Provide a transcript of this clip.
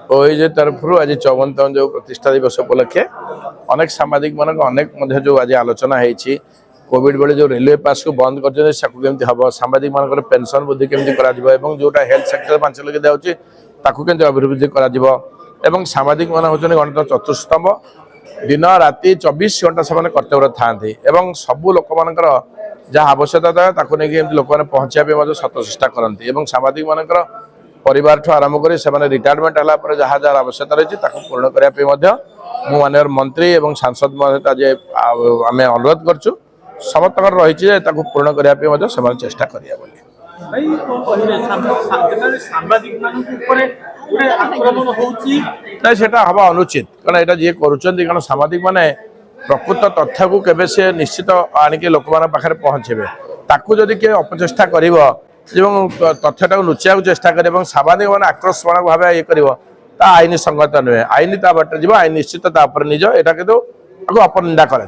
ओएजे तरफ आज 54 जो प्रतिष्ठा दिवस उपलक्षे अनेक सामाजिक मान अनेक जो आज आलोचना होती कोविड बेले जो रेलवे पास को बंद कर हम सामाजिक मान पेंशन वृद्धि केमती जोटा हेल्थ सेक्टर 5 लाख दिखाई ताकूँ अभिवृद्धि कर सामाजिक मान होती गणतंत्र चतुर्थस्तंभ दिन राति 24 घंटा से कर्तव्य था सबू लोक मान जहाँ आवश्यकता था लोक मैंने पहुँचाई सत चेष्टा करती सामाजिक मान परिवार ठू आरंभ कर रिटायरमेंट है जहाँ जहाँ आवश्यकता रही पूर्ण करने माननीय मंत्री और सांसद आज आम अनुरोध करूँ समस्त रही पूर्ण करने चेष्टा करिया सेटा हवा अनुचित कारण यहाँ जी कर सामाजिक माने प्रकृत तथ्य को केबे से निश्चित आणिक लोक मान पाखे पहुँचे ताकू जदि किए अपचेष्टा कर तथ्यटा लुचा चेष्टा कर सामाजिक मान आक्रोशमाणक भाव ये कर आईन संगत नुहे आईन ता बाटे आईन निश्चित निज यहाँ किंतु अपनिंदा कर।